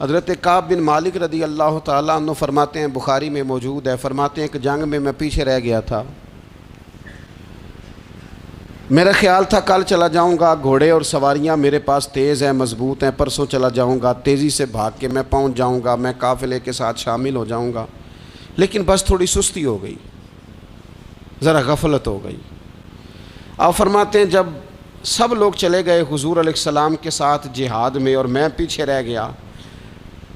حضرت کعب بن مالک رضی اللہ تعالیٰ عنہ فرماتے ہیں، بخاری میں موجود ہے، فرماتے ہیں کہ جنگ میں پیچھے رہ گیا تھا، میرا خیال تھا کل چلا جاؤں گا، گھوڑے اور سواریاں میرے پاس تیز ہیں، مضبوط ہیں، پرسوں چلا جاؤں گا، تیزی سے بھاگ کے میں پہنچ جاؤں گا، میں قافلے کے ساتھ شامل ہو جاؤں گا، لیکن بس تھوڑی سستی ہو گئی، ذرا غفلت ہو گئی۔ آپ فرماتے ہیں جب سب لوگ چلے گئے حضور علیہ السلام کے ساتھ جہاد میں اور میں پیچھے رہ گیا،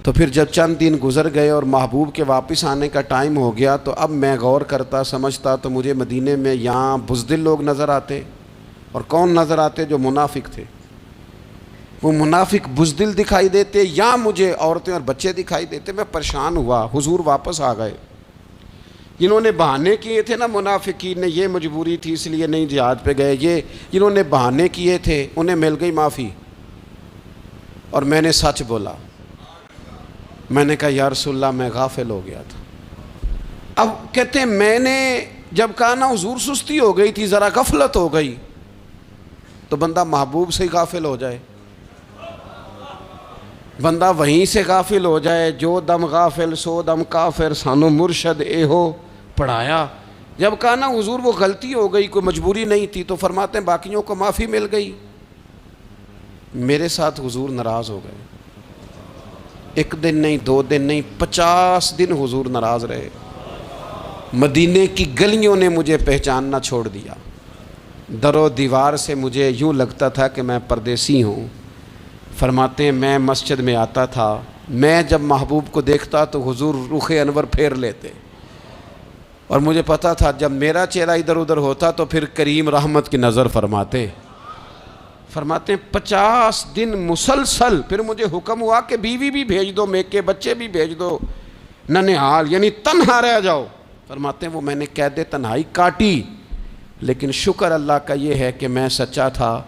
تو پھر جب چند دن گزر گئے اور محبوب کے واپس آنے کا ٹائم ہو گیا، تو اب میں غور کرتا سمجھتا تو مجھے مدینے میں یہاں بزدل لوگ نظر آتے، اور کون نظر آتے؟ جو منافق تھے، وہ منافق بزدل دکھائی دیتے، یا مجھے عورتیں اور بچے دکھائی دیتے۔ میں پریشان ہوا، حضور واپس آ گئے، جنہوں نے بہانے کیے تھے نا منافقین نے، یہ مجبوری تھی اس لیے نہیں جہاد پہ گئے، یہ جنہوں نے بہانے کیے تھے انہیں مل گئی معافی، اور میں نے سچ بولا، میں نے کہا یا رسول اللہ میں غافل ہو گیا تھا۔ اب کہتے ہیں میں نے جب کہا نا حضور سستی ہو گئی تھی، ذرا غفلت ہو گئی، تو بندہ محبوب سے ہی غافل ہو جائے، بندہ وہیں سے غافل ہو جائے، جو دم غافل سو دم کافر، سانو مرشد اے ہو پڑھایا۔ جب کہا نا حضور وہ غلطی ہو گئی، کوئی مجبوری نہیں تھی، تو فرماتے ہیں باقیوں کو معافی مل گئی، میرے ساتھ حضور ناراض ہو گئے، ایک دن نہیں، 2 دن نہیں، 50 دن حضور ناراض رہے، مدینے کی گلیوں نے مجھے پہچاننا چھوڑ دیا، در و دیوار سے مجھے یوں لگتا تھا کہ میں پردیسی ہوں۔ فرماتے ہیں میں مسجد میں آتا تھا، میں جب محبوب کو دیکھتا تو حضور رخ انور پھیر لیتے، اور مجھے پتا تھا جب میرا چہرہ ادھر ادھر ہوتا تو پھر کریم رحمت کی نظر فرماتے ہیں 50 دن مسلسل۔ پھر مجھے حکم ہوا کہ بیوی بھی بھیج دو، میکے بچے بھی بھیج دو، ننھال یعنی تنہا رہ جاؤ۔ فرماتے ہیں وہ میں نے قید تنہائی کاٹی، لیکن شکر اللہ کا یہ ہے کہ میں سچا تھا،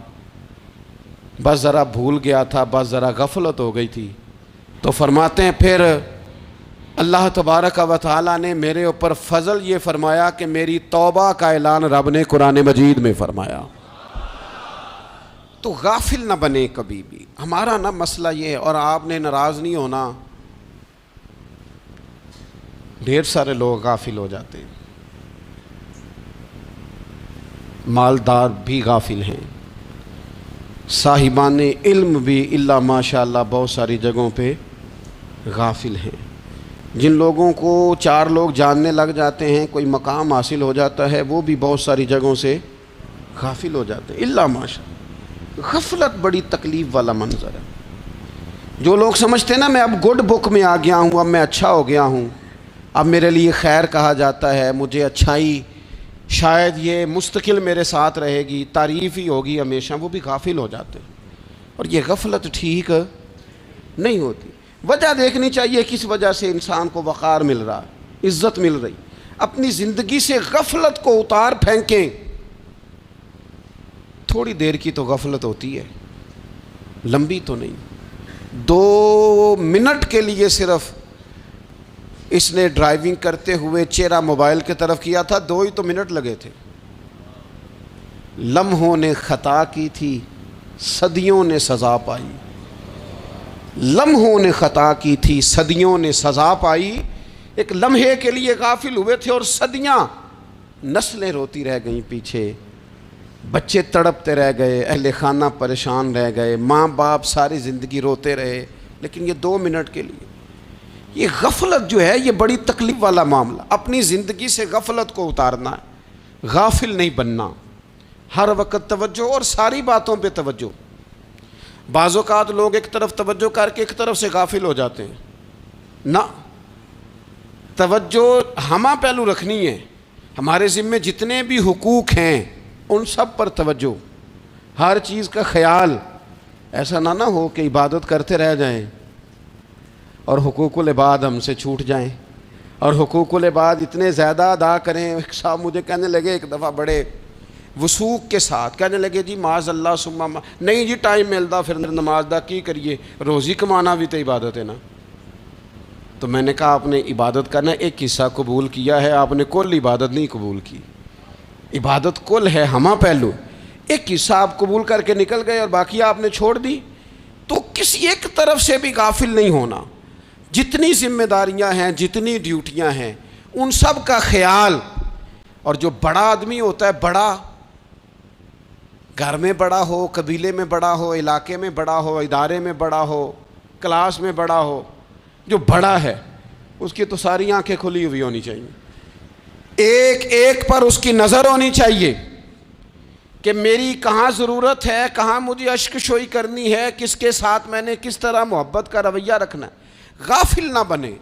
بس ذرا بھول گیا تھا، بس ذرا غفلت ہو گئی تھی۔ تو فرماتے ہیں پھر اللہ تبارک و تعالیٰ نے میرے اوپر فضل یہ فرمایا کہ میری توبہ کا اعلان رب نے قرآن مجید میں فرمایا۔ تو غافل نہ بنے کبھی بھی، ہمارا نہ مسئلہ یہ ہے، اور آپ نے ناراض نہیں ہونا، ڈھیر سارے لوگ غافل ہو جاتے ہیں، مالدار بھی غافل ہیں، صاحبان علم بھی اللہ ماشاء اللہ بہت ساری جگہوں پہ غافل ہیں۔ جن لوگوں کو 4 لوگ جاننے لگ جاتے ہیں، کوئی مقام حاصل ہو جاتا ہے، وہ بھی بہت ساری جگہوں سے غافل ہو جاتے ہیں، اللہ ماشاء اللہ۔ غفلت بڑی تکلیف والا منظر ہے۔ جو لوگ سمجھتے ہیں نا میں اب گڈ بک میں آ گیا ہوں، اب میں اچھا ہو گیا ہوں، اب میرے لیے خیر کہا جاتا ہے، مجھے اچھائی شاید یہ مستقل میرے ساتھ رہے گی، تعریف ہی ہوگی ہمیشہ، وہ بھی غافل ہو جاتے ہیں، اور یہ غفلت ٹھیک نہیں ہوتی۔ وجہ دیکھنی چاہیے کس وجہ سے انسان کو وقار مل رہا ہے، عزت مل رہی۔ اپنی زندگی سے غفلت کو اتار پھینکیں۔ تھوڑی دیر کی تو غفلت ہوتی ہے، لمبی تو نہیں۔ 2 منٹ کے لیے صرف اس نے ڈرائیونگ کرتے ہوئے چہرہ موبائل کی طرف کیا تھا، 2 ہی تو منٹ لگے تھے۔ لمحوں نے خطا کی تھی، صدیوں نے سزا پائی۔ لمحوں نے خطا کی تھی، صدیوں نے سزا پائی۔ ایک لمحے کے لیے غافل ہوئے تھے، اور صدیاں، نسلیں روتی رہ گئیں پیچھے، بچے تڑپتے رہ گئے، اہل خانہ پریشان رہ گئے، ماں باپ ساری زندگی روتے رہے، لیکن یہ 2 منٹ کے لیے۔ یہ غفلت جو ہے یہ بڑی تکلیف والا معاملہ۔ اپنی زندگی سے غفلت کو اتارنا ہے، غافل نہیں بننا، ہر وقت توجہ، اور ساری باتوں پہ توجہ۔ بعض اوقات لوگ ایک طرف توجہ کر کے ایک طرف سے غافل ہو جاتے ہیں، نہ، توجہ ہمہ پہلو رکھنی ہے۔ ہمارے ذمے جتنے بھی حقوق ہیں ان سب پر توجہ، ہر چیز کا خیال، ایسا نہ ہو کہ عبادت کرتے رہ جائیں اور حقوق العباد ہم سے چھوٹ جائیں، اور حقوق العباد اتنے زیادہ ادا کریں۔ ایک صاحب مجھے کہنے لگے ایک دفعہ بڑے وثوق کے ساتھ، کہنے لگے جی معاذ اللہ ثم نہیں جی ٹائم ملتا پھر نماز دا کی کریے، روزی کمانا بھی تو عبادت ہے نا۔ تو میں نے کہا آپ نے عبادت کرنا ایک حصہ قبول کیا ہے، آپ نے کل عبادت نہیں قبول کی۔ عبادت کل ہے، ہمہ پہلو، ایک حصہ آپ قبول کر کے نکل گئے اور باقی آپ نے چھوڑ دی، تو کسی ایک طرف سے بھی غافل نہیں ہونا. جتنی ذمہ داریاں ہیں، جتنی ڈیوٹیاں ہیں، ان سب کا خیال. اور جو بڑا آدمی ہوتا ہے، بڑا گھر میں بڑا ہو، قبیلے میں بڑا ہو، علاقے میں بڑا ہو، ادارے میں بڑا ہو، کلاس میں بڑا ہو، جو بڑا ہے اس کی تو ساری آنکھیں کھلی ہوئی ہونی چاہیے. ایک ایک پر اس کی نظر ہونی چاہیے کہ میری کہاں ضرورت ہے، کہاں مجھے اشک شوئی کرنی ہے، کس کے ساتھ میں نے کس طرح محبت کا رویہ رکھنا ہے. غافل نہ بنے.